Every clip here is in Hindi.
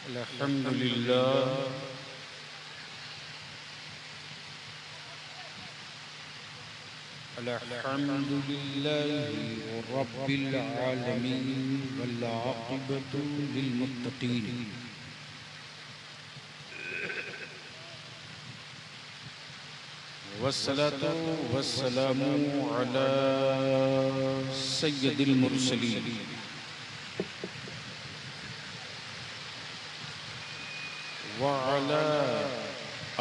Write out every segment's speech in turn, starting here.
अल्हम्दुलिल्लाह अल्हम्दुलिल्लाहि रब्बिल आलमीन वल आक़िबतु लिल मुत्तक़ीन वस्सलातु वस्सलामु अला सय्यिदिल मुरसलीन व अला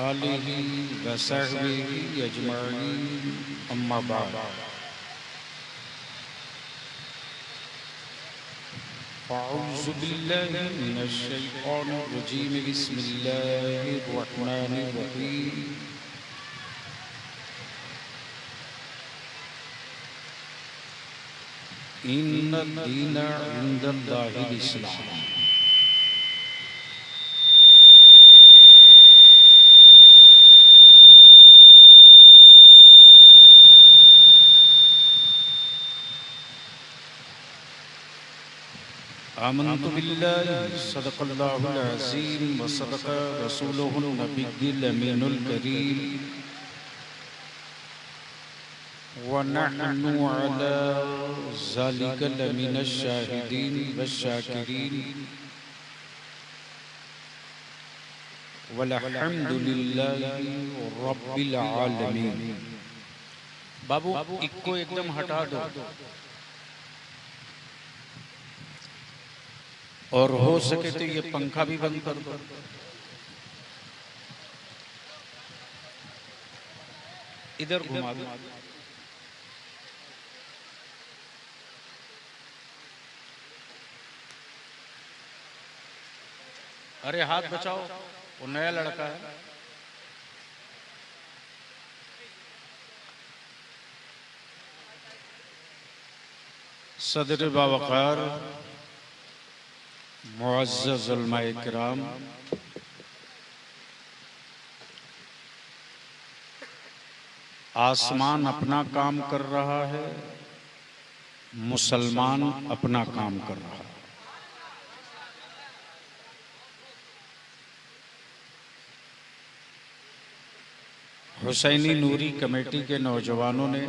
आलिहि व सहबिहि अजमईन अम्मा बाद अऊज़ु बिल्लाहि मिनश शैतानिर रजीम बिस्मिल्लाहिर रहमानिर रहीम इन्नद दीन इंदल्लाहिल इस्लाम आमन्तु बिल्लाहि सदक़ल्लाहुल अज़ीम व सदक़ रसूलुहुन नबिय्युल अमीनुल करीम व नहनु अला ज़ालिका लमिनश शाहिदीन वश्शाकिरीन वल्हम्दुलिल्लाहि रब्बिल आलमीन। बाबू इक्को एकदम हटा दो और हो सके तो ये पंखा भी बंद कर दो। इधर घुमा दो। अरे हाथ बचाओ, वो नया लड़का है। सदर बावकार मुअज़्ज़ज़ उलमाए किराम, आसमान अपना काम कर रहा है, मुसलमान अपना काम कर रहा है। हुसैनी नूरी कमेटी के नौजवानों ने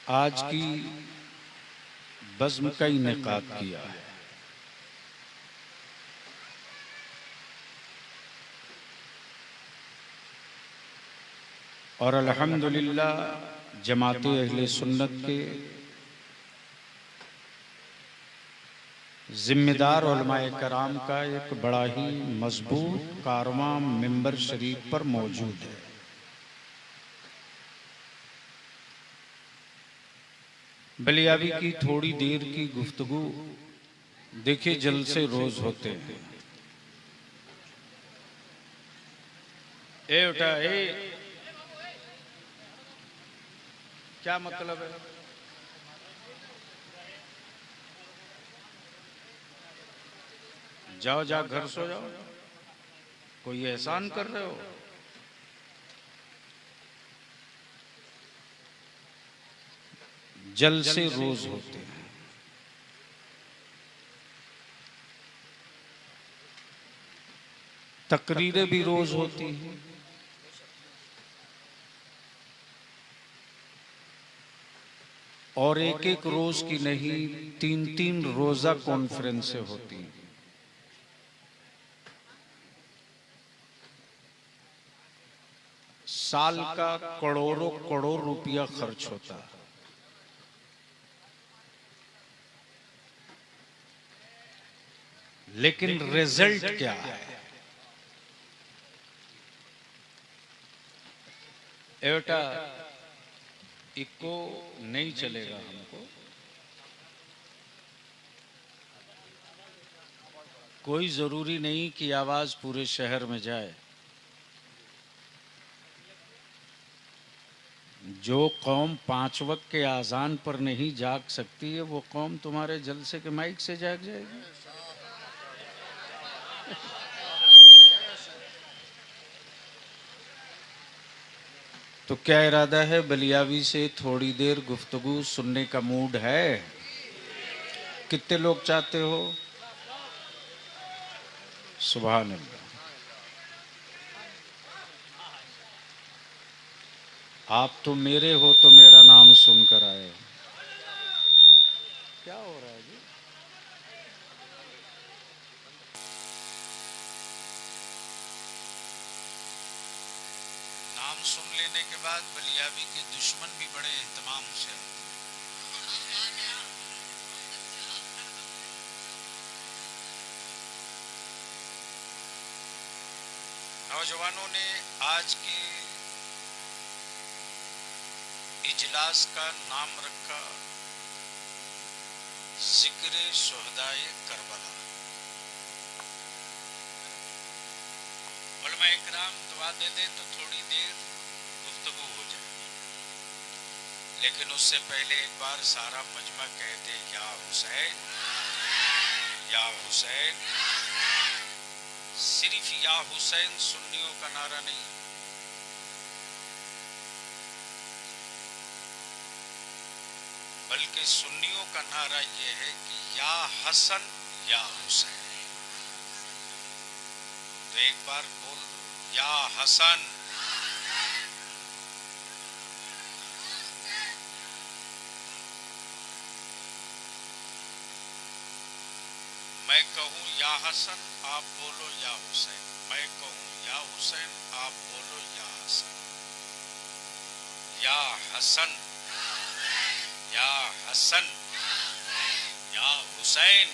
आज की बज़्म का इनेकाद किया है। और अल्हम्दुलिल्लाह जमात अहले सुन्नत के जिम्मेदार उलमाए कराम का एक बड़ा ही मजबूत कारवां मिंबर शरीफ पर मौजूद है। बलियावी की थोड़ी देर की गुफ्तगू देखिए जलसे रोज होते हैं। ए उठा ए, क्या मतलब है? जाओ जा घर सो जाओ, कोई एहसान कर रहे हो? जलसे रोज होते हैं। तकरीरें भी रोज होती हैं। और एक एक रोज की नहीं, तीन तीन रोजा कॉन्फ्रेंसें होती हैं। साल का करोड़ों करोड़ रुपया खर्च होता है। लेकिन रिजल्ट क्या है? बेटा इको नहीं चलेगा हमको। कोई जरूरी नहीं कि आवाज पूरे शहर में जाए। जो कौम 5 वक्त के आजान पर नहीं जाग सकती है, वो कौम तुम्हारे जलसे के माइक से जाग जाएगी। तो क्या इरादा है? बलियावी से थोड़ी देर गुफ्तगू सुनने का मूड है? कितने लोग चाहते हो? सुभान अल्लाह। आप तो मेरे हो तो मेरा नाम सुनकर आए। क्या हो रहा है जी? नाम सुन लेने के बाद बलियावी के दुश्मन भी बड़े एहतमाम से आते हैं। नौजवानों ने आज के इजलास का नाम रखा जिक्र शुहदाए करबला। उलमा इकराम दुआ दे दे तो थोड़ी देर गुफ्तगू हो जाए, लेकिन उससे पहले एक बार सारा मजमा कहते या हुसैन, या हुसैन। सिर्फ या हुसैन सुन्नियों का नारा नहीं, बल्कि सुन्नियों का नारा यह है कि या हसन या हुसैन। तो एक बार बोल दो या हसन। मैं कहूं या हसन, आप बोलो या हुसैन। मैं कहूं या हुसैन, आप बोलो या हसन। या हसन, या हसन, या हुसैन,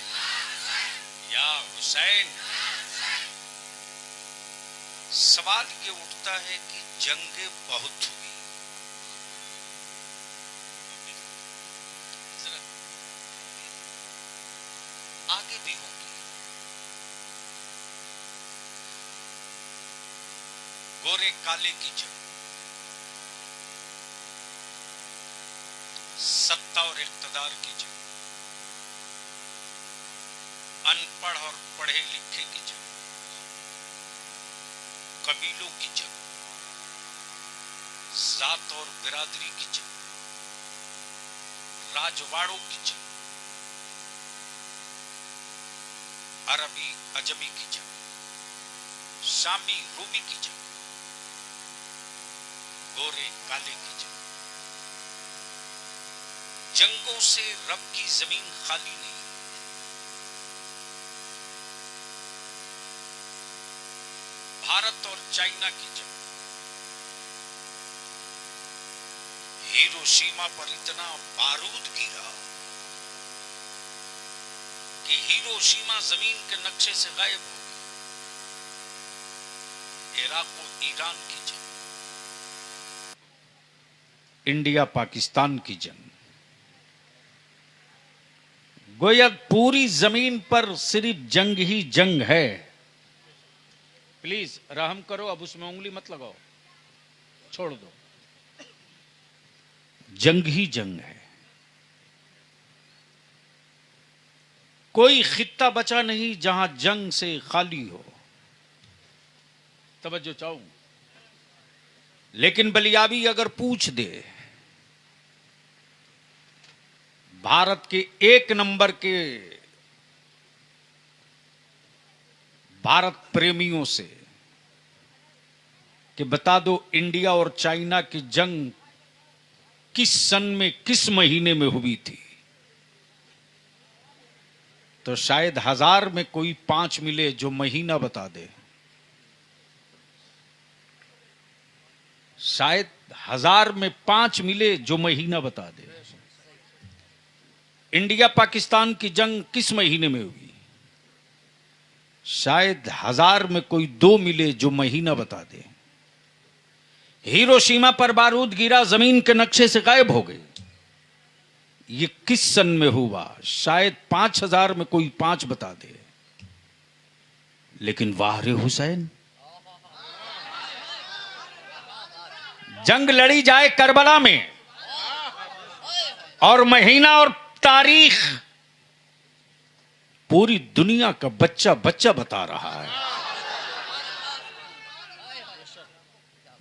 या हुसैन। सवाल ये उठता है कि जंगें बहुत हुई, आगे भी होंगी। गोरे काले की जंग, सत्ता और इख्तिदार की जंग, अनपढ़ और पढ़े लिखे की जंग, कबीलों की जंग, जात और बिरादरी की जंग, राजवाड़ों की जंग, अरबी अजमी की जंग, शामी रूमी की जंग, गोरे काले की जंग। जंगों से रब की जमीन खाली नहीं। भारत और चाइना की जंग, हिरोशिमा पर इतना बारूद गिरा कि हिरोशिमा जमीन के नक्शे से गायब हो गई। इराक और ईरान की जंग, इंडिया पाकिस्तान की जंग, गोया पूरी जमीन पर सिर्फ जंग ही जंग है। प्लीज रहम करो, अब उसमें उंगली मत लगाओ, छोड़ दो। जंग ही जंग है। कोई खित्ता बचा नहीं जहां जंग से खाली हो। तवज्जो चाहूं, लेकिन बलियावी अगर पूछ दे भारत के एक नंबर के भारत प्रेमियों से कि बता दो इंडिया और चाइना की जंग किस सन में, किस महीने में हुई थी, तो शायद 1000 में कोई 5 मिले जो महीना बता दे। शायद 1000 में 5 मिले जो महीना बता दे। इंडिया पाकिस्तान की जंग किस महीने में हुई? शायद 1000 में कोई 2 मिले जो महीना बता दे। हिरोशिमा पर बारूद गिरा, जमीन के नक्शे से गायब हो गए। ये किस सन में हुआ? शायद 5000 में कोई 5 बता दे। लेकिन वाह रे हुसैन, जंग लड़ी जाए करबला में और महीना और तारीख पूरी दुनिया का बच्चा बच्चा बता रहा है।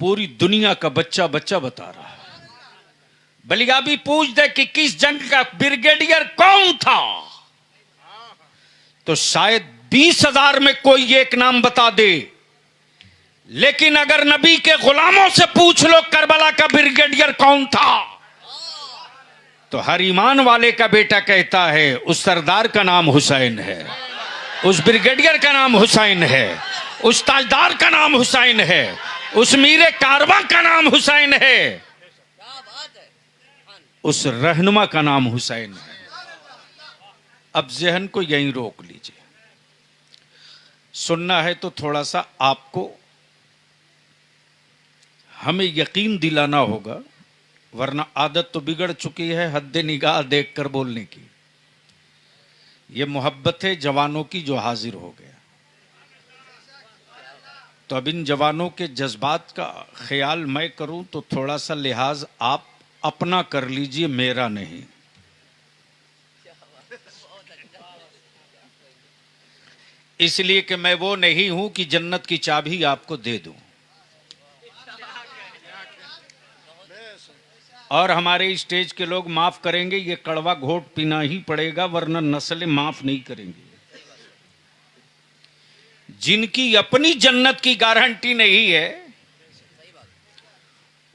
पूरी दुनिया का बच्चा बच्चा बता रहा है। बलिया भी पूछ दे कि किस जंग का ब्रिगेडियर कौन था, तो शायद 20,000 में कोई एक नाम बता दे। लेकिन अगर नबी के गुलामों से पूछ लो करबला का ब्रिगेडियर कौन था, तो हर ईमान वाले का बेटा कहता है उस सरदार का नाम हुसैन है, उस ब्रिगेडियर का नाम हुसैन है, उस ताजदार का नाम हुसैन है, उस मीरे कारवां का नाम हुसैन है, उस रहनुमा का नाम हुसैन है। अब जहन को यहीं रोक लीजिए। सुनना है तो थोड़ा सा आपको हमें यकीन दिलाना होगा, वरना आदत तो बिगड़ चुकी है हद्दे निगाह देखकर बोलने की। ये मोहब्बत है जवानों की जो हाजिर हो गया। तो अब इन जवानों के जज्बात का ख्याल मैं करूं तो थोड़ा सा लिहाज आप अपना कर लीजिए, मेरा नहीं। इसलिए कि मैं वो नहीं हूं कि जन्नत की चाबी आपको दे दूं, और हमारे स्टेज के लोग माफ करेंगे, ये कड़वा घोट पीना ही पड़ेगा, वरना नस्लें माफ नहीं करेंगी। जिनकी अपनी जन्नत की गारंटी नहीं है,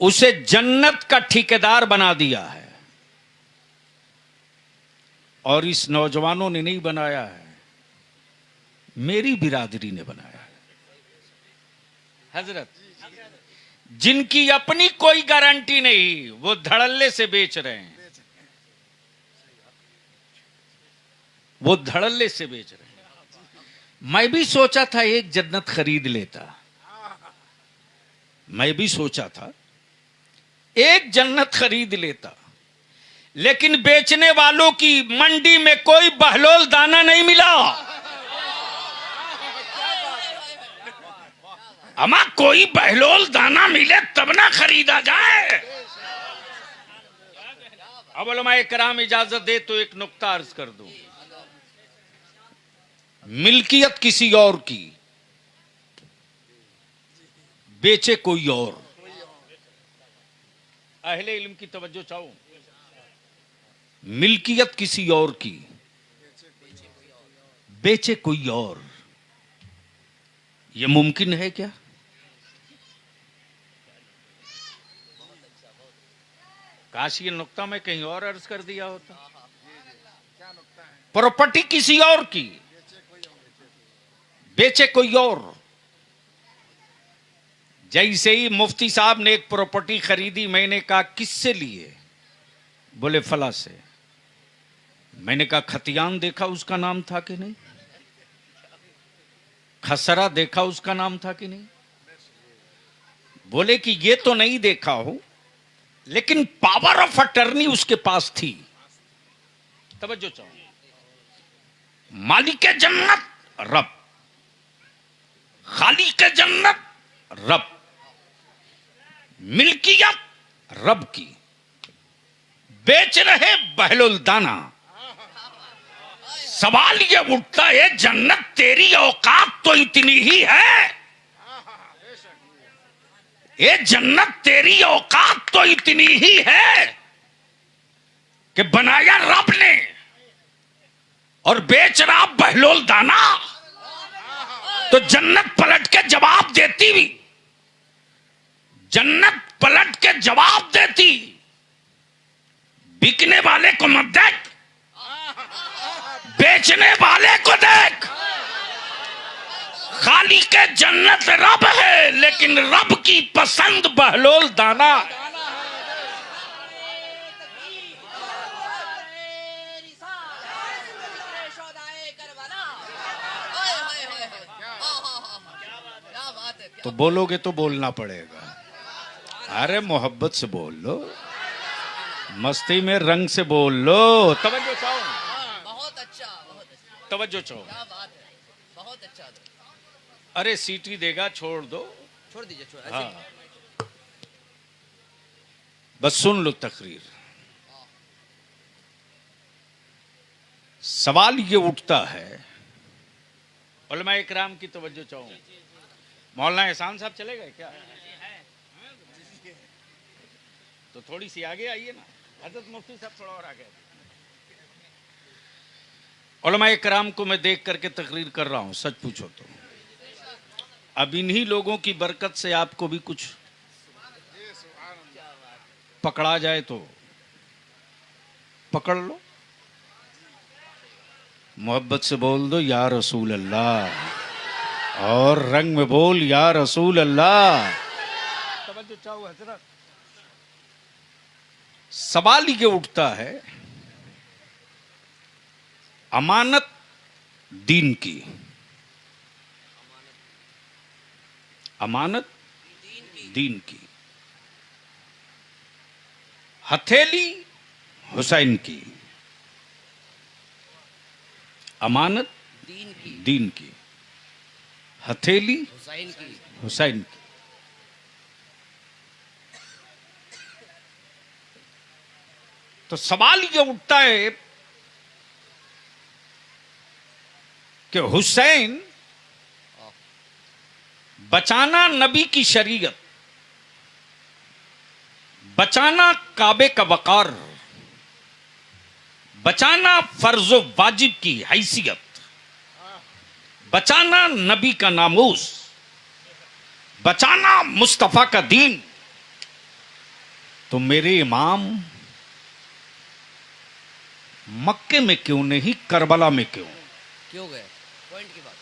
उसे जन्नत का ठेकेदार बना दिया है। और इस नौजवानों ने नहीं बनाया है, मेरी बिरादरी ने बनाया है। हजरत, जिनकी अपनी कोई गारंटी नहीं, वो धड़ल्ले से बेच रहे हैं, वो धड़ल्ले से बेच रहे हैं। मैं भी सोचा था एक जन्नत खरीद लेता, मैं भी सोचा था एक जन्नत खरीद लेता, लेकिन बेचने वालों की मंडी में कोई बहलोल दाना नहीं मिला। अमा कोई बहलोल दाना मिले तब ना खरीदा जाए। अब उलमाए कराम इजाजत दे तो एक नुक्ता अर्ज कर दूं। मिल्कियत किसी और की, बेचे कोई और। अहले इल्म की तवज्जो चाहो। मिल्कियत किसी और की, बेचे कोई और। यह मुमकिन है क्या? काश ये नुक्ता मैं कहीं और अर्ज कर दिया होता। प्रॉपर्टी किसी और की, बेचे कोई और। जैसे ही मुफ्ती साहब ने एक प्रॉपर्टी खरीदी, मैंने कहा किससे लिए? बोले फला से। मैंने कहा खतियान देखा उसका नाम था कि नहीं? खसरा देखा उसका नाम था कि नहीं? बोले कि ये तो नहीं देखा हूं, लेकिन पावर ऑफ अटर्नी उसके पास थी। तवज्जो चाहो। मालिक जन्नत रब, खालिक जन्नत रब, मिल्कियत रब की, बेच रहे बहलुल दाना। सवाल ये उठता है, जन्नत तेरी औकात तो इतनी ही है, ये जन्नत तेरी औकात तो इतनी ही है कि बनाया रब ने और बेच रहा बहलोल दाना। तो जन्नत पलट के जवाब देती भी, जन्नत पलट के जवाब देती, बिकने वाले को मत देख, बेचने वाले को देख। खाली के जन्नत रब है, लेकिन रब की पसंद बहलोल दाना। तो बोलोगे तो बोलना पड़ेगा। अरे मोहब्बत से बोल लो, मस्ती में रंग से बोल लो। तवज्जो चाहो। बहुत अच्छा, बहुत अच्छा। तवज्जो चाहो। क्या बात है, बहुत अच्छा। अरे सीटी देगा, छोड़ दो, छोड़ दीजिए, छोड़। हाँ, बस सुन लो तकरीर। सवाल ये उठता है, उलमा इकराम की तवज्जो चाहूं। मौलाना एहसान साहब चले गए क्या? तो थोड़ी सी आगे आइए ना, हजरत मुफ्ती साहब थोड़ा और आगे। उलमा इकराम को मैं देख करके तकरीर कर रहा हूं, सच पूछो तो अब इन्हीं लोगों की बरकत से आपको भी कुछ पकड़ा जाए तो पकड़ लो। मोहब्बत से बोल दो या रसूल अल्लाह, और रंग में बोल या रसूल अल्लाह। तवज्जो चाहो हजरत, सवाल ये उठता है अमानत दीन की, अमानत दीन की, हथेली हुसैन की, अमानत दीन की, हथेली हुसैन की। तो सवाल ये उठता है कि हुसैन बचाना नबी की शरीयत, बचाना काबे का वकार, बचाना फर्जो वाजिब की हैसियत, बचाना नबी का नामूस, बचाना मुस्तफा का दीन, तो मेरे इमाम मक्के में क्यों नहीं, करबला में क्यों गए? पॉइंट की बात,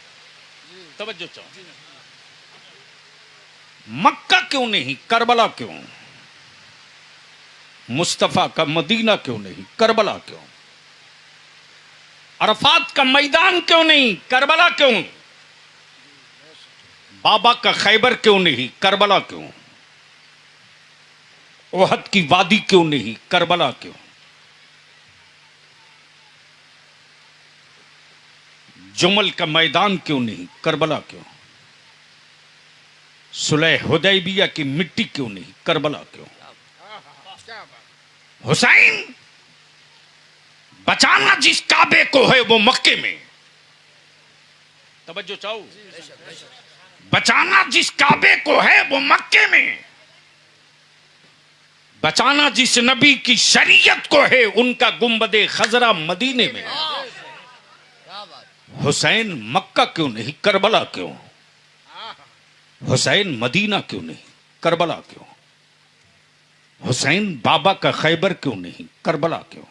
तवज्जो चाहो। मक्का क्यों नहीं, करबला क्यों? मुस्तफा का मदीना क्यों नहीं, करबला क्यों? अरफात का मैदान क्यों नहीं, करबला क्यों? बाबा का खैबर क्यों नहीं, करबला क्यों? ओहद की वादी क्यों नहीं, करबला क्यों? जुमल का मैदान क्यों नहीं, करबला क्यों? सुलह हुदैबिया की मिट्टी क्यों नहीं, करबला क्यों? हुसैन बचाना जिस काबे को है वो मक्के में, तवज्जो चाहो, बचाना जिस काबे को है वो मक्के में, बचाना जिस नबी की शरीयत को है उनका गुंबदे खजरा मदीने में। हुसैन मक्का क्यों नहीं, करबला क्यों? हुसैन मदीना क्यों नहीं, करबला क्यों? हुसैन बाबा का खैबर क्यों नहीं, करबला क्यों?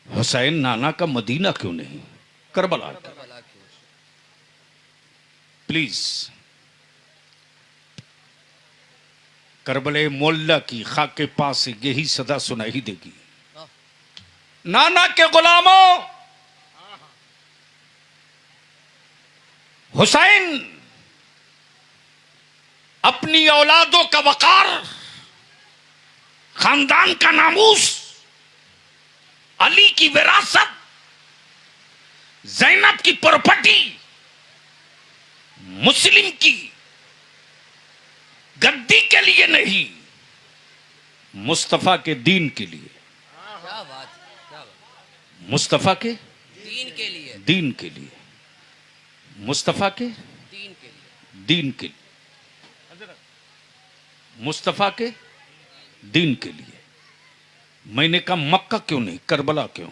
हुसैन नाना का मदीना क्यों नहीं, करबला क्यों? प्लीज करबले मोल्ला की खाक के पास से यही सदा सुनाई देगी, नाना के गुलामों, हुसैन अपनी औलादों का वकार, खानदान का नामूस, अली की विरासत, ज़ैनब की प्रॉपर्टी, मुस्लिम की गद्दी के लिए नहीं, मुस्तफा के दीन के लिए। क्या बात, क्या बात। मुस्तफा के दीन के लिए, मुस्तफा के दीन के लिए, मुस्तफा के दीन के लिए। मैंने कहा मक्का क्यों नहीं, करबला क्यों?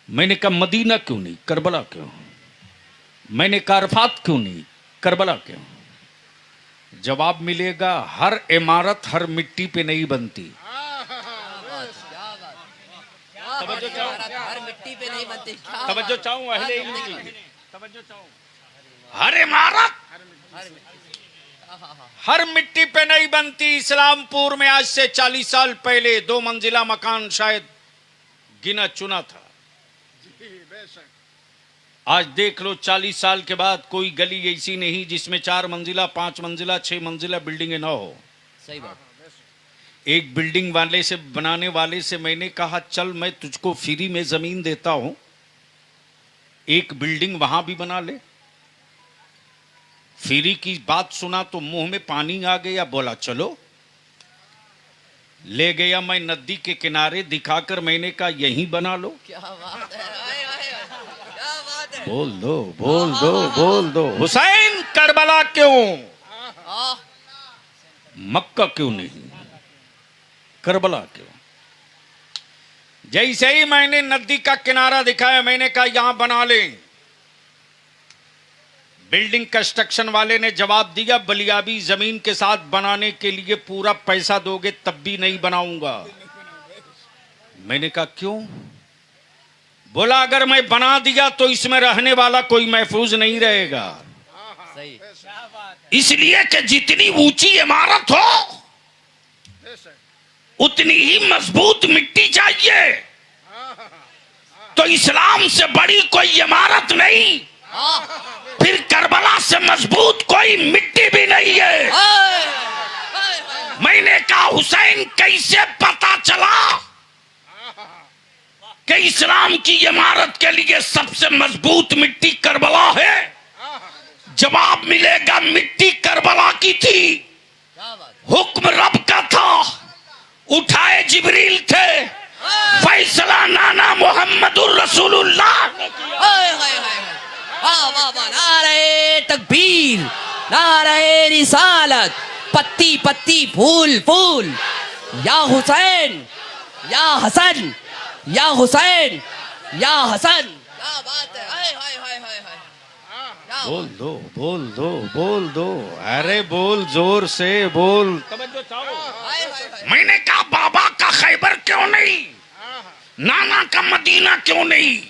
मैंने कहा मदीना क्यों नहीं, करबला क्यों? मैंने कहा अरफात क्यों नहीं, करबला क्यों? जवाब मिलेगा हर इमारत हर मिट्टी पे नहीं बनती। तवज्जो चाहो, हर मिट्टी पे नहीं बनती। तवज्जो चाहूं अहले इल्म की, तवज्जो चाहूं। हर इमारत हर मिट्टी पे नहीं बनती। इस्लामपुर में आज से 40 साल पहले 2 मंजिला मकान शायद गिना चुना था। आज देख लो 40 साल के बाद कोई गली ऐसी नहीं जिसमें 4 मंजिला 5 मंजिला 6 मंजिला बिल्डिंगें ना हो। सही बात। एक बिल्डिंग वाले से बनाने वाले से मैंने कहा चल मैं तुझको फ्री में जमीन देता हूं, एक बिल्डिंग वहां भी बना ले। फ्री की बात सुना तो मुंह में पानी आ गया, बोला चलो। ले गया मैं नदी के किनारे, दिखाकर मैंने कहा यहीं बना लो। क्या बात है, क्या बात है। बोल दो बोल दो बोल दो। हुसैन करबला क्यों, मक्का क्यों नहीं? करबला क्यों? जैसे ही मैंने नदी का किनारा दिखाया, मैंने कहा यहां बना लें। बिल्डिंग कंस्ट्रक्शन वाले ने जवाब दिया, बलियाबी जमीन के साथ बनाने के लिए पूरा पैसा दोगे तब भी नहीं बनाऊंगा। मैंने कहा क्यों? बोला अगर मैं बना दिया तो इसमें रहने वाला कोई महफूज नहीं रहेगा। सही। इसलिए कि जितनी ऊंची इमारत हो उतनी ही मजबूत मिट्टी चाहिए। तो इस्लाम से बड़ी कोई इमारत नहीं, फिर करबला से मजबूत कोई मिट्टी भी नहीं है। मैंने कहा हुसैन कैसे पता चला कि इस्लाम की इमारत के लिए सबसे मजबूत मिट्टी करबला है? जवाब मिलेगा, मिट्टी करबला की थी, हुक्म रब का था, उठाए जिब्रील थे, फैसला नाना मोहम्मदुर रसूलुल्लाह ने किया। नारे तकबीर, नारे रिसालत, पत्ती पत्ती फूल फूल, या हुसैन या हसन, या हुसैन या हसन। क्या बात है, हाय हाय हाय हाय हाय। बोल दो बोल दो बोल दो, अरे बोल, जोर से बोल, तवज्जो चाहो। मैंने कहा बाबा का खैबर क्यों नहीं, नाना का मदीना क्यों नहीं,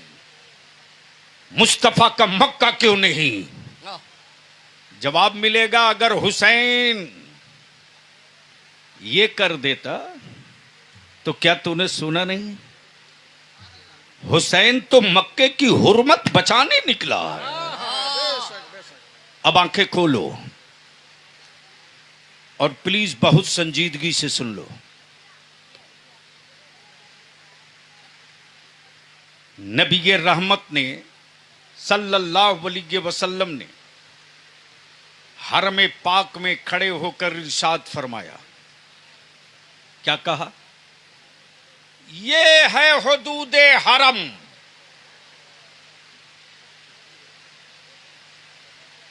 मुस्तफा का मक्का क्यों नहीं? जवाब मिलेगा अगर हुसैन ये कर देता तो क्या तूने सुना नहीं? हुसैन तो मक्के की हुर्मत बचाने निकला है। अब आंखें खोलो और प्लीज बहुत संजीदगी से सुन लो। नबी रहमत ने सल्लल्लाहु अलैहि वसल्लम ने हरम पाक में खड़े होकर इरशाद फरमाया, क्या कहा? ये है हुदूदे हरम।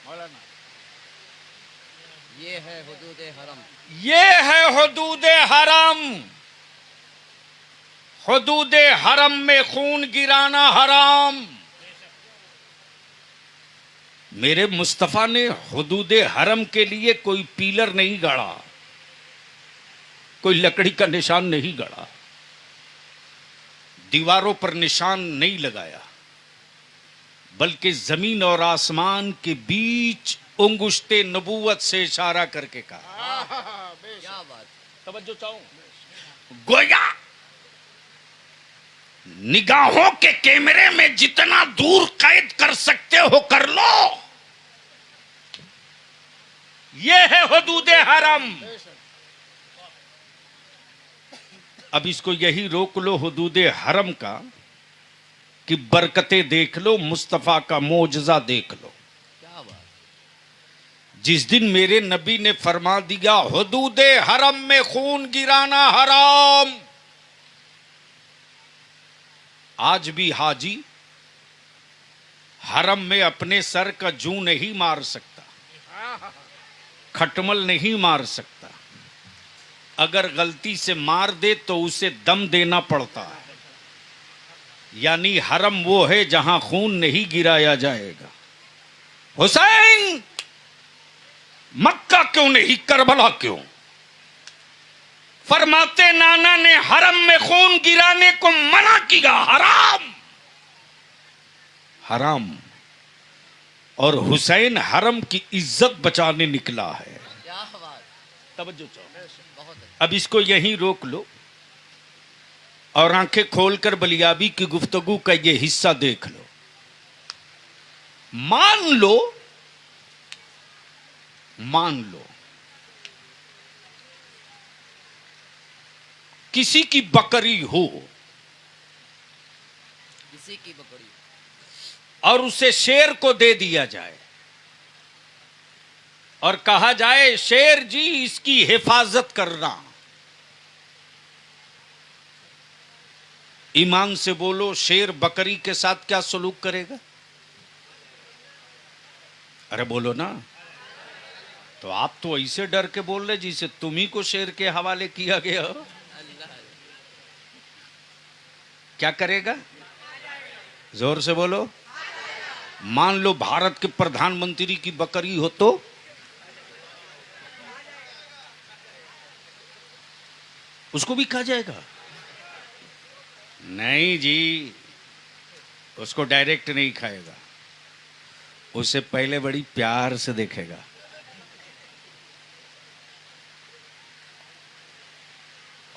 मौलाना, ये है हुदूदे हरम, ये है हुदूदे हरम। हुदूदे हरम में खून गिराना हराम। मेरे मुस्तफा ने हुदूदे हरम के लिए कोई पीलर नहीं गाड़ा, कोई लकड़ी का निशान नहीं गाड़ा, दीवारों पर निशान नहीं लगाया, बल्कि जमीन और आसमान के बीच उंगुश्ते नबूवत से इशारा करके कहा। क्या बात, तवज्जो चाहो। गोया निगाहों के कैमरे में जितना दूर कैद कर सकते हो कर लो। ये है हुदूदे हरम। अब इसको यही रोक लो हुदूदे हरम का कि बरकतें देख लो, मुस्तफा का मोजजा देख लो। क्या बात। जिस दिन मेरे नबी ने फरमा दिया हुदूदे हरम में खून गिराना हराम, आज भी हाजी हरम में अपने सर का जूं नहीं मार सकता, खटमल नहीं मार सकता। अगर गलती से मार दे तो उसे दम देना पड़ता है। यानी हरम वो है जहां खून नहीं गिराया जाएगा। हुसैन मक्का क्यों नहीं, करबला क्यों? फरमाते नाना ने हरम में खून गिराने को मना किया, हराम हराम। और हुसैन हरम की इज्जत बचाने निकला है। क्या बात, तवज्जो चाहो। बहुत अच्छा। अब इसको यहीं रोक लो और आंखें खोलकर बलियाबी की गुफ्तगू का ये हिस्सा देख लो। मान लो किसी की बकरी हो, किसी की बकरी, और उसे शेर को दे दिया जाए और कहा जाए शेर जी इसकी हिफाजत करना। ईमान से बोलो, शेर बकरी के साथ क्या सलूक करेगा? अरे बोलो ना। तो आप तो ऐसे डर के बोल रहे जिसे तुम ही को शेर के हवाले किया गया हो। अल्लाह क्या करेगा? जोर से बोलो। मान लो भारत के प्रधानमंत्री की बकरी हो तो उसको भी खा जाएगा? नहीं जी, उसको डायरेक्ट नहीं खाएगा, उससे पहले बड़ी प्यार से देखेगा।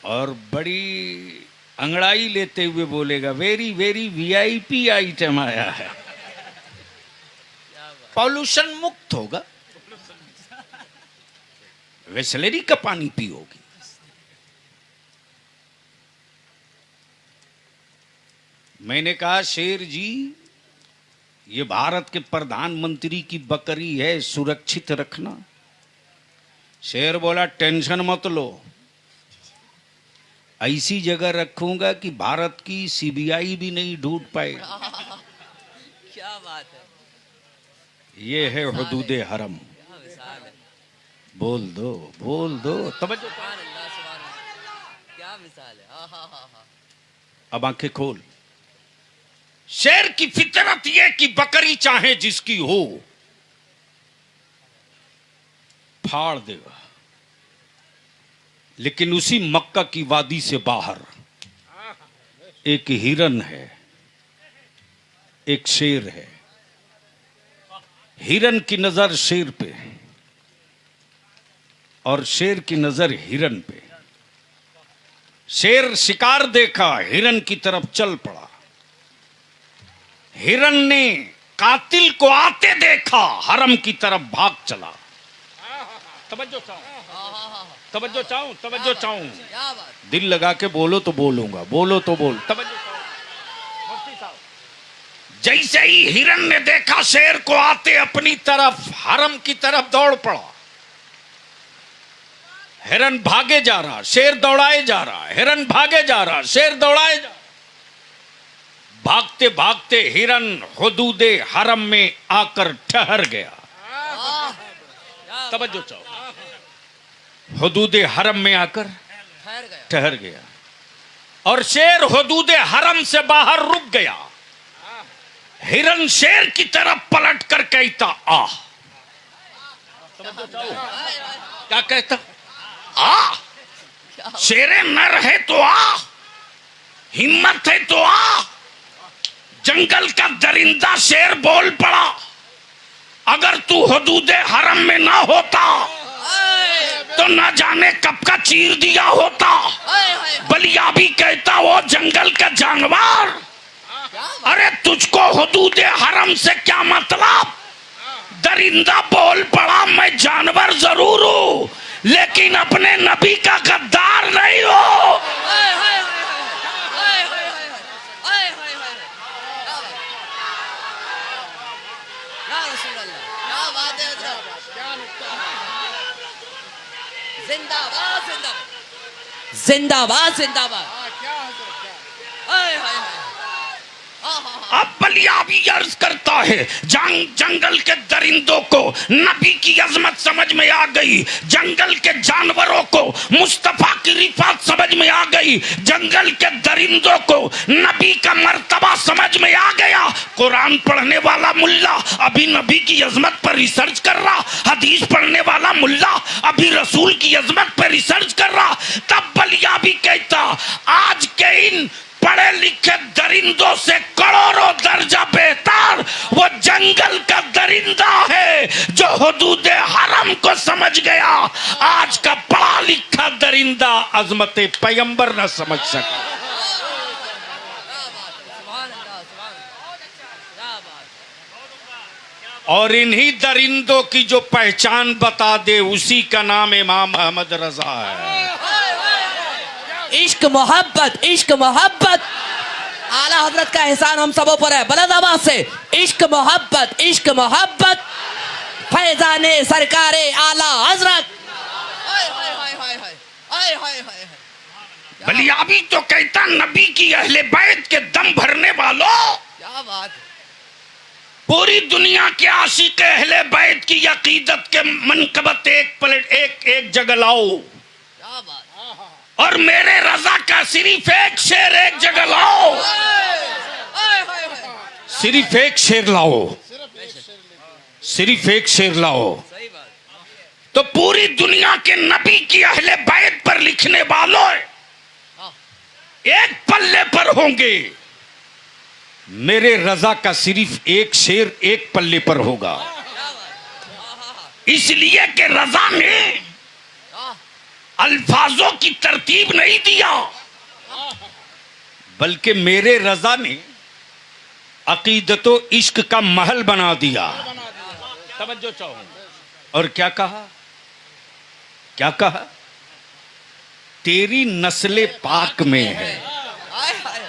और बड़ी अंगड़ाई लेते हुए बोलेगा, वेरी वेरी वीआईपी आइटम आया है, पॉल्यूशन मुक्त होगा, वेसलेरी का पानी पियोगी। मैंने कहा, शेर जी ये भारत के प्रधानमंत्री की बकरी है, सुरक्षित रखना। शेर बोला, टेंशन मत लो, ऐसी जगह रखूंगा कि भारत की सीबीआई भी नहीं ढूंढ पाए। क्या बात है। ये है हुदूदे हरम। बोल दो, बोल दो। तवज्जो। क्या मिसाल है। अब आंखें खोल। शेर की फितरत ये कि बकरी चाहे जिसकी हो फाड़ देगा, लेकिन उसी मक्का की वादी से बाहर एक हिरन है, एक शेर है। हिरन की नजर शेर पे और शेर की नजर हिरन पे। शेर शिकार देखा, हिरन की तरफ चल पड़ा। हिरन ने कातिल को आते देखा, हरम की तरफ भाग चला। तवज्जो चाहूं, तवज्जो चाहूं, तवज्जो चाहूं। दिल लगा के बोलो तो बोलूंगा, बोलो तो बोल। तवज्जो चाहूं। मुफ्ती साहब, जैसे ही हिरन ने देखा शेर को आते अपनी तरफ, हरम की तरफ दौड़ पड़ा। हिरन भागे जा रहा, शेर दौड़ाए जा रहा, हिरन भागे जा रहा, शेर दौड़ाए जा। भागते भागते हिरन हुदूदे हरम में आकर ठहर गया। तवज्जो चाहो। हुदूदे हरम में आकर ठहर गया और शेर हुदूदे हरम से बाहर रुक गया। हिरन शेर की तरफ पलट कर कहता, आ। क्या कहता? आ। शेरे नर है तो आ, हिम्मत है तो आ। जंगल का दरिंदा शेर बोल पड़ा, अगर तू हुदूदे हरम में ना होता तो ना जाने कब का चीर दिया होता। बलिया भी कहता, वो जंगल का जानवर, अरे तुझको हुदूदे हरम से क्या मतलब? दरिंदा बोल पड़ा, मैं जानवर जरूर हूं लेकिन अपने नबी का गद्दार नहीं हूं। जिंदाबाद जिंदाबाद जिंदाबाद जिंदाबाद। अब बलिया भी अर्ज करता है, जंगल के दरिंदों को नबी की अजमत समझ में आ गई, जंगल के जानवरों को मुस्तफा की रिफात समझ में आ गई, जंगल के दरिंदों को नबी का मर्तबा समझ में आ गया। कुरान पढ़ने वाला मुल्ला अभी नबी की अजमत पर रिसर्च कर रहा, हदीस पढ़ने वाला मुल्ला अभी रसूल की अजमत पर रिसर्च कर रहा। तब बलिया भी कहता, आज के इन पढ़े लिखे दरिंदों से करोड़ों दर्जा बेहतर वो जंगल का दरिंदा है जो हुदूदे हरम को समझ गया। आज का पढ़ा लिखा दरिंदा अजमत पैगंबर न समझ सका। और इन्हीं दरिंदों की जो पहचान बता दे उसी का नाम इमाम अहमद रजा है। इश्क मोहब्बत, इश्क मोहब्बत, आला हजरत का एहसान हम सबों पर है। बुलंद आवाज से इश्क मोहब्बत, इश्क मोहब्बत, फैजाने सरकारे आला हजरत। बलियाबी तो कहता, नबी की अहले बैत के दम भरने वालों, क्या बात, पूरी दुनिया के आशिक अहले बैत की अकीदत के मनकबत एक जगह लाओ, क्या बात, और मेरे रजा का सिर्फ एक शेर एक जगह लाओ। सिर्फ एक शेर लाओ, सिर्फ एक शेर लाओ, सही बात। तो पूरी दुनिया के नबी की अहले बैत पर लिखने वालों हाँ, एक पल्ले पर होंगे। मेरे रजा का सिर्फ एक शेर एक पल्ले पर होगा, क्या बात। हाँ हाँ हाँ इसलिए कि रजा ने हाँ, अल्फाजों की तरतीब नहीं दिया, बल्कि मेरे रजा ने अकीदतो इश्क का महल बना दिया। तवज्जो चाहो। और क्या कहा, क्या कहा? तेरी नस्ले पाक में है। हाय हाय,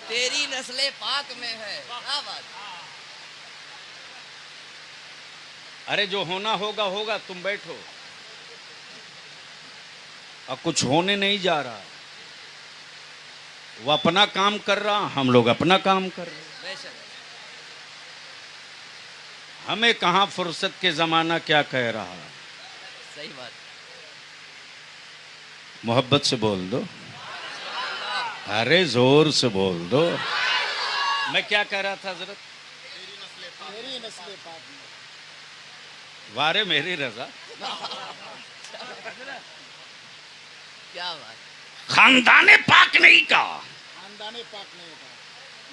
तेरी नस्ले पाक में है। क्या बात। अरे जो होना होगा होगा, तुम बैठो। और कुछ होने नहीं जा रहा, वो अपना काम कर रहा, हम लोग अपना काम कर रहे। बेशक। हमें कहां फुर्सत के जमाना क्या कह रहा। सही बात। मोहब्बत से बोल दो, अरे जोर से बोल दो। मैं क्या कह रहा था हजरत? वारे मेरी रजा। क्या बात। खानदाने पाक नहीं का, खानदाने पाक नहीं था,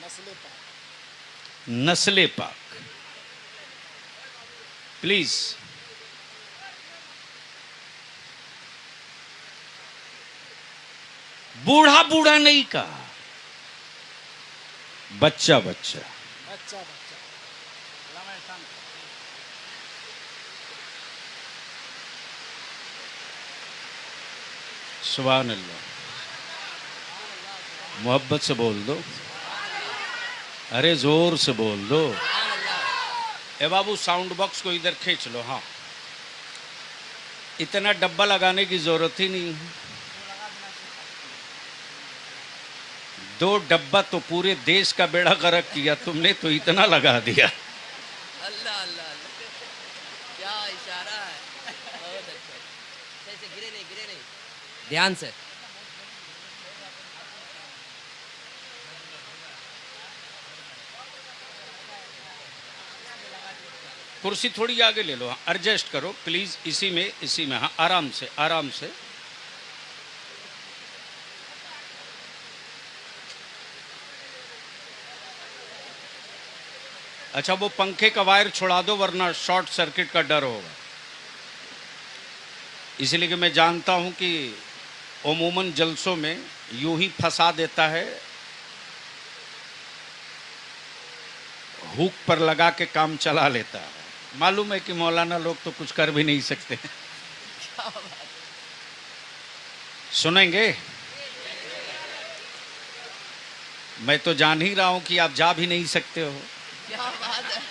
नस्ले पाक। नस्ले पाक। प्लीज बूढ़ा बूढ़ा नहीं कहा, बच्चा बच्चा। बच्चा बच्चा। सुभान अल्लाह। मोहब्बत से बोल दो, अरे जोर से बोल दो। ए बाबू साउंड बॉक्स को इधर खींच लो। हाँ, इतना डब्बा लगाने की जरूरत ही नहीं है। 2 डब्बा तो पूरे देश का बेड़ा गर्क किया, तुमने तो इतना लगा दिया। अल्लाह अल्लाह अल्लाह, क्या इशारा है। बहुत अच्छा। सही से गिरे नहीं, गिरे नहीं, ध्यान से। कुर्सी थोड़ी आगे ले लो, एडजस्ट करो प्लीज। इसी में हाँ, आराम से आराम से। अच्छा, वो पंखे का वायर छुड़ा दो, वरना शॉर्ट सर्किट का डर होगा। इसलिए कि मैं जानता हूं कि उमूमन जलसों में यूं ही फंसा देता है, हुक पर लगा के काम चला लेता है। मालूम है कि मौलाना लोग तो कुछ कर भी नहीं सकते। सुनेंगे? मैं तो जान ही रहा हूं कि आप जा भी नहीं सकते हो। क्या बात है।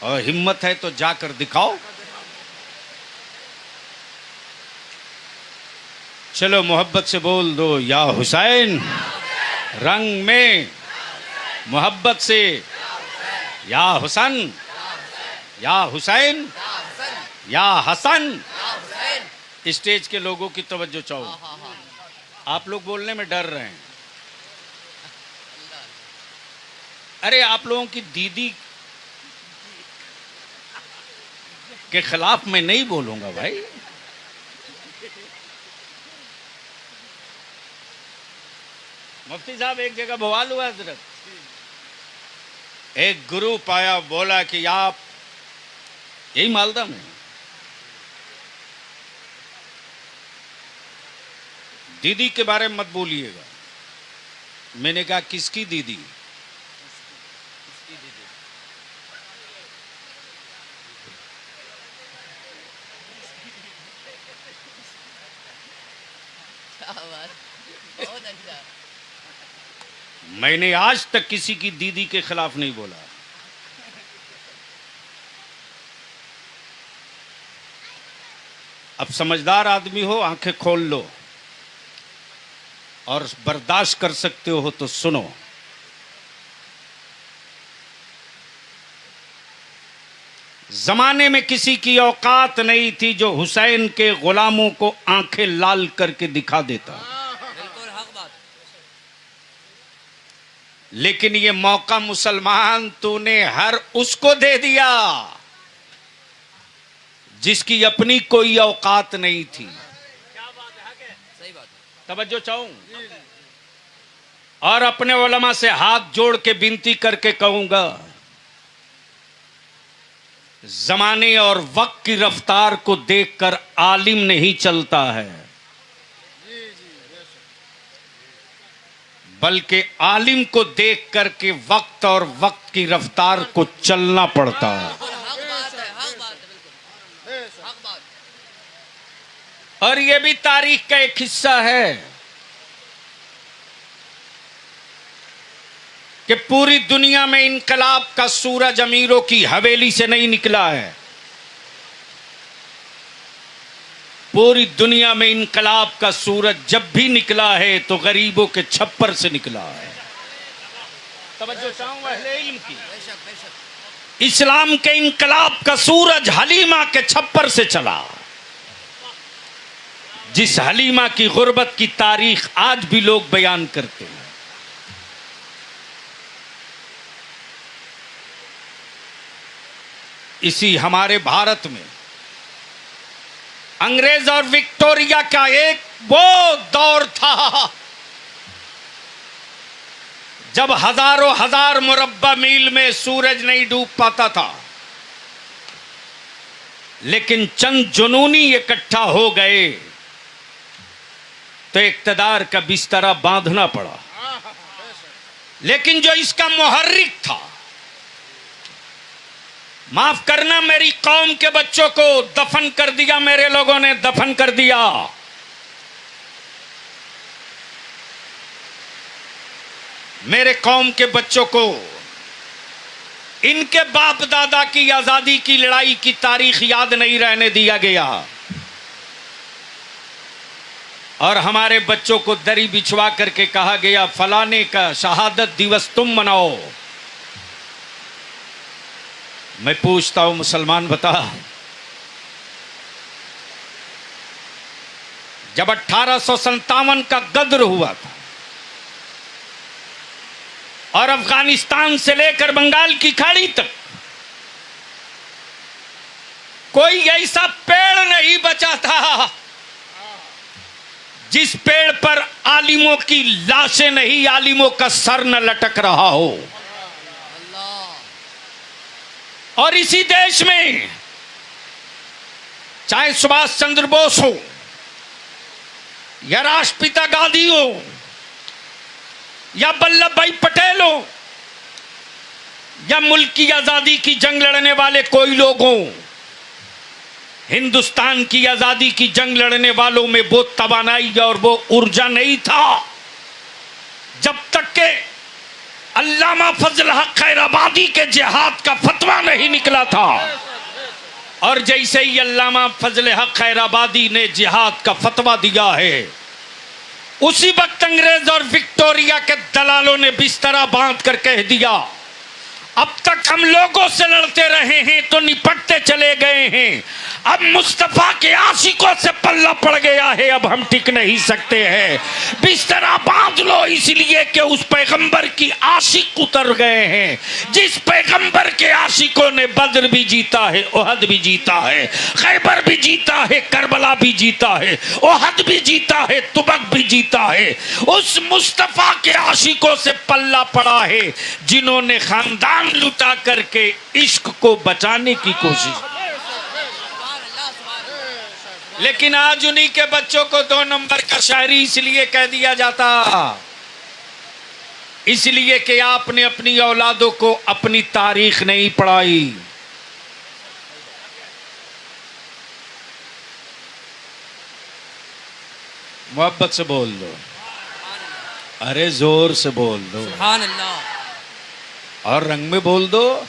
और हिम्मत है तो जाकर दिखाओ। चलो मोहब्बत से बोल दो, या हुसैन। रंग में मोहब्बत से, या हुसैन, या हुसैन, या हसन। स्टेज के लोगों की तवज्जो चाहो। आप लोग बोलने में डर रहे हैं। अरे आप लोगों की दीदी के खिलाफ मैं नहीं बोलूंगा भाई। मुफ्ती साहब एक जगह बवाल हुआ हजरत, एक गुरु पाया, बोला कि आप, यही मालदा में, दीदी के बारे में मत बोलिएगा। मैंने कहा किसकी दीदी? बहुत अच्छा। मैंने आज तक किसी की दीदी के खिलाफ नहीं बोला। अब समझदार आदमी हो, आंखें खोल लो, और बर्दाश्त कर सकते हो तो सुनो। जमाने में किसी की औकात नहीं थी जो हुसैन के गुलामों को आंखें लाल करके दिखा देता। बिल्कुल हक बात। लेकिन ये मौका मुसलमान तूने हर उसको दे दिया जिसकी अपनी कोई औकात नहीं थी। सही बात है। तवज्जो चाहूं और अपने उलमा से हाथ जोड़ के विनती करके कहूंगा, जमाने और वक्त की रफ्तार को देखकर आलिम नहीं चलता है, बल्कि आलिम को देख करके वक्त और वक्त की रफ्तार को चलना पड़ता है। हक बात है, हक बात है, बिल्कुल हक बात। और यह भी तारीख का एक हिस्सा है कि पूरी दुनिया में इनकलाब का सूरज अमीरों की हवेली से नहीं निकला है। पूरी दुनिया में इनकलाब का सूरज जब भी निकला है तो गरीबों के छप्पर से निकला है। तवज्जो चाहूं अहले इल्म की, बेशक बेशक। इस्लाम के इनकलाब का सूरज हलीमा के छप्पर से चला। जिस हलीमा की गुर्बत की तारीख आज भी लोग बयान करते हैं। इसी हमारे भारत में अंग्रेज और विक्टोरिया का एक वो दौर था जब हजारों हजार मुरब्बा मील में सूरज नहीं डूब पाता था, लेकिन चंद जुनूनी इकट्ठा हो गए तो इक्तदार का बिस्तरा बांधना पड़ा। लेकिन जो इसका मुहर्रिक था, माफ करना मेरी कौम के बच्चों को दफन कर दिया, मेरे लोगों ने दफन कर दिया। मेरे कौम के बच्चों को इनके बाप दादा की आजादी की लड़ाई की तारीख याद नहीं रहने दिया गया और हमारे बच्चों को दरी बिछवा करके कहा गया फलाने का शहादत दिवस तुम मनाओ। मैं पूछता हूं मुसलमान बता, जब 1857 का गद्र हुआ था और अफगानिस्तान से लेकर बंगाल की खाड़ी तक कोई ऐसा पेड़ नहीं बचा था जिस पेड़ पर आलिमों की लाशें नहीं, आलिमों का सर न लटक रहा हो। और इसी देश में चाहे सुभाष चंद्र बोस हो या राष्ट्रपिता गांधी हो या वल्लभ भाई पटेल हो या मुल्क की आजादी की जंग लड़ने वाले कोई लोग हों, हिंदुस्तान की आजादी की जंग लड़ने वालों में वो तवानाई और वो ऊर्जा नहीं था जब तक के अल्लामा फजल हक खैराबादी के जिहाद का फतवा नहीं निकला था। और जैसे ही अल्लामा फजल हक खैराबादी ने जिहाद का फतवा दिया है, उसी वक्त अंग्रेज और विक्टोरिया के दलालों ने बिस्तरा बांध कर कह दिया अब तक हम लोगों से लड़ते रहे हैं तो निपटते चले गए हैं, अब मुस्तफा के आशिकों से पल्ला पड़ गया है, अब हम टिक नहीं सकते हैं। बिस्तरा बांध लो इसलिए कि उस पैगंबर की आशिक उतर गए हैं, जिस पैगंबर के आशिकों ने बद्र भी जीता है, ओहद भी जीता है, खैबर भी जीता है, करबला भी जीता है, ओहद भी जीता है, तुबक भी जीता है। उस मुस्तफा के आशिकों से पल्ला पड़ा है जिन्होंने खानदान लुटा करके इश्क को बचाने की कोशिश। लेकिन आज उन्हीं के बच्चों को 2 नंबर का शायरी इसलिए कह दिया जाता, इसलिए कि आपने अपनी औलादों को अपनी तारीख नहीं पढ़ाई। मोहब्बत से बोल दो, अरे जोर से बोल दो, सुभान अल्लाह। और रंग में बोल दो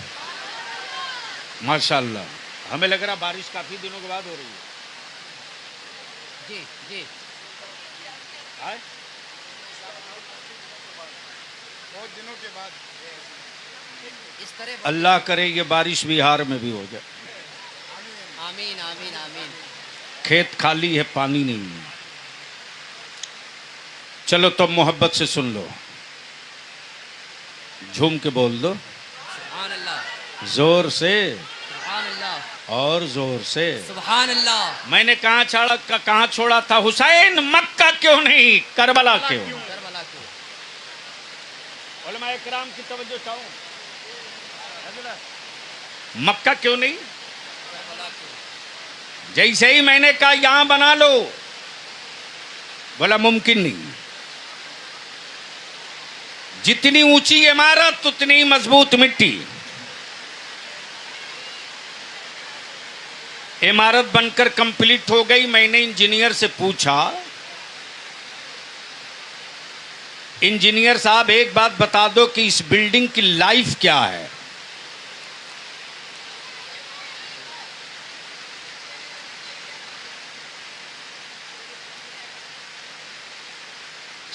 माशाल्लाह। हमें लग रहा बारिश काफी दिनों के बाद हो रही है। जी जी बहुत दिनों के बाद इस तरह अल्लाह करे ये बारिश बिहार में भी हो जाए। आमीन आमीन आमीन। खेत खाली है, पानी नहीं है। चलो तो मोहब्बत से सुन लो। झूम के बोल दो, सुभान अल्लाह, जोर से सुभान अल्लाह, और जोर से। सुभान अल्लाह। मैंने कहाँ छोड़ा था हुसैन? मक्का क्यों नहीं, करबला क्यों? करबला क्यों? उलमा इकराम की तवज्जो चाहूं, मक्का क्यों नहीं? करबला क्यों? जैसे ही मैंने कहा यहां बना लो, बोला मुमकिन नहीं। जितनी ऊंची इमारत उतनी मजबूत मिट्टी। इमारत बनकर कंप्लीट हो गई। मैंने इंजीनियर से पूछा, इंजीनियर साहब एक बात बता दो कि इस बिल्डिंग की लाइफ क्या है?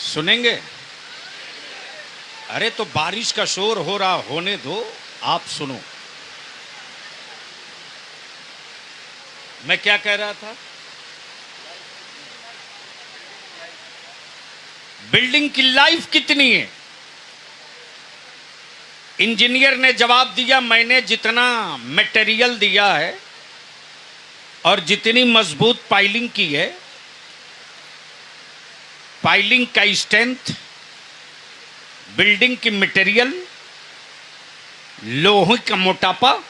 सुनेंगे? अरे तो बारिश का शोर हो रहा, होने दो, आप सुनो। मैं क्या कह रहा था? बिल्डिंग की लाइफ कितनी है? इंजीनियर ने जवाब दिया, मैंने जितना मटेरियल दिया है और जितनी मजबूत पाइलिंग की है, पाइलिंग का स्ट्रेंथ, बिल्डिंग की मटेरियल, लोहे का मोटापा,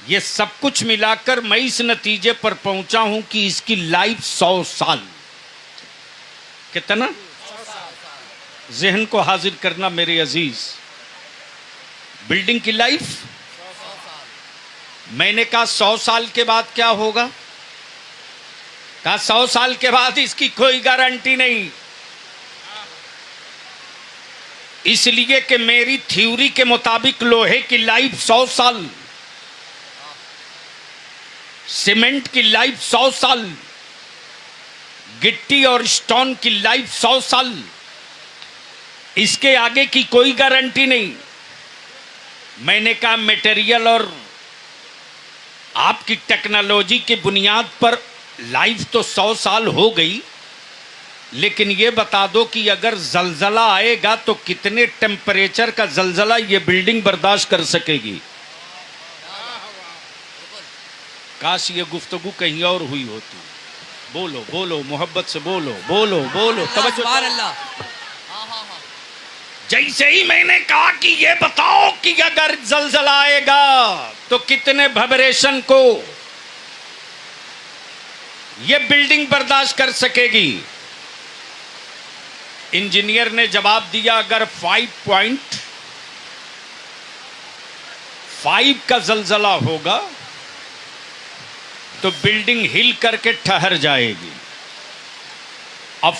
ये सब कुछ मिलाकर मैं इस नतीजे पर पहुंचा हूं कि इसकी लाइफ 100 साल। कितना? जहन को हाजिर करना मेरे अजीज। बिल्डिंग की लाइफ, मैंने कहा 100 साल के बाद क्या होगा? कहा 100 साल के बाद इसकी कोई गारंटी नहीं, इसलिए कि मेरी थ्योरी के मुताबिक लोहे की लाइफ 100 साल, सीमेंट की लाइफ 100 साल, गिट्टी और स्टोन की लाइफ 100 साल, इसके आगे की कोई गारंटी नहीं। मैंने कहा मटेरियल और आपकी टेक्नोलॉजी की बुनियाद पर लाइफ तो 100 साल हो गई, लेकिन ये बता दो कि अगर जलजला आएगा तो कितने टेम्परेचर का जलजला ये बिल्डिंग बर्दाश्त कर सकेगी? काश ये गुफ्तगू कहीं और हुई होती। बोलो बोलो, मोहब्बत से बोलो, बोलो बोलो, तवज्जो। सुभान अल्लाह। जैसे ही मैंने कहा कि ये बताओ कि अगर जलजला आएगा तो कितने वाइब्रेशन को ये बिल्डिंग बर्दाश्त कर सकेगी? इंजीनियर ने जवाब दिया, अगर 5.5 का जलजला होगा तो बिल्डिंग हिल करके ठहर जाएगी। अब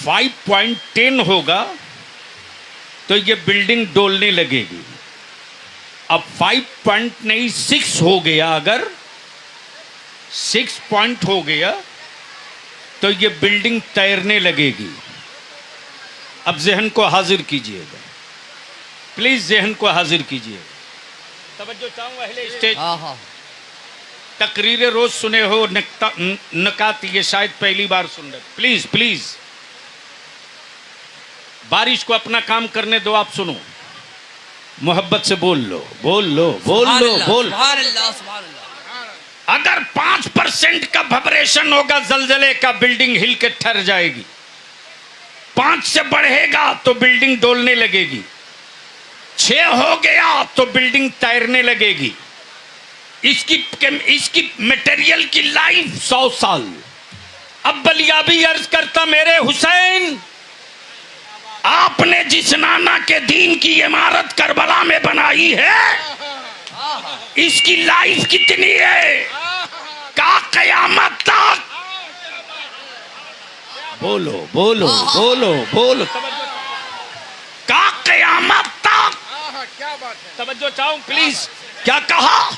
5.10 होगा तो ये बिल्डिंग डोलने लगेगी। अब 5.6 हो गया, अगर 6 पॉइंट हो गया तो ये बिल्डिंग तैरने लगेगी। अब जहन को हाजिर कीजिएगा, प्लीज जहन को हाजिर कीजिएगा। तवज्जो चाहूं अहले स्टेज। तकरीरें रोज सुने हो, नकात ये शायद पहली बार सुन रहे। प्लीज प्लीज बारिश को अपना काम करने दो, आप सुनो, मोहब्बत से बोल लो, बोल लो, बोल लो, बोल। सुभान अल्लाह, सुभान अल्लाह। अगर 5% का वाइब्रेशन होगा जलजले का, बिल्डिंग हिल के ठहर जाएगी। 5 से बढ़ेगा तो बिल्डिंग डोलने लगेगी। 6 हो गया तो बिल्डिंग तैरने लगेगी। इसकी मटेरियल की लाइफ 100 साल। अब बलियाबी अर्ज करता, मेरे हुसैन, आपने जिस नाना के दीन की इमारत करबला में बनाई है, इसकी लाइफ कितनी है? का कयामत तक। बोलो बोलो बोलो बोलो, का कयामत तक। क्या बात है? तवज्जो चाहूं प्लीज। क्या कहा?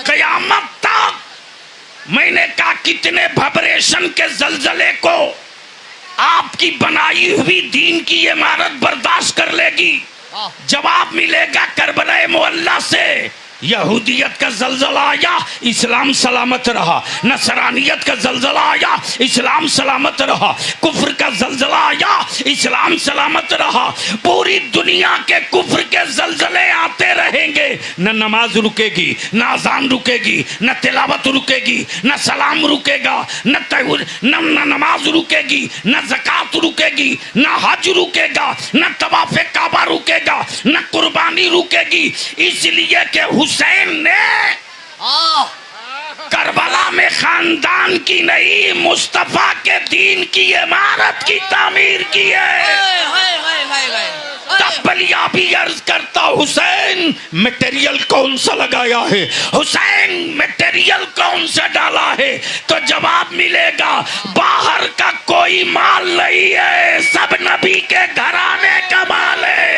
कयामत तक। मैंने कहा कितने वाइब्रेशन के जलजले को आपकी बनाई हुई दीन की इमारत बर्दाश्त कर लेगी? जवाब मिलेगा करबला मोहल्ला से यहूदियत का जलजला आया, इस्लाम सलामत रहा। नसरानियत का जलजला आया, इस्लाम सलामत रहा। कुफ्र का जलजला आया, इस्लाम सलामत रहा। पूरी दुनिया के कुफ्र के जलजले आते रहेंगे, न नमाज रुकेगी, न अजान रुकेगी, न तिलावत रुकेगी, न सलाम रुकेगा, न नमाज रुकेगी, न ज़कात रुकेगी, न हज रुकेगा, न तवाफ़ काबा रुकेगा, न कुर्बानी रुकेगी। इसलिए कि हुसैन ने करबला में खानदान की नहीं, मुस्तफा के दीन की इमारत की तामीर की है। तब बलियाबी अर्ज करता, हुसैन मटेरियल कौन सा लगाया है, हुसैन मटेरियल कौन सा डाला है? तो जवाब मिलेगा, बाहर का कोई माल नहीं है, सब नबी के घराने का माल है।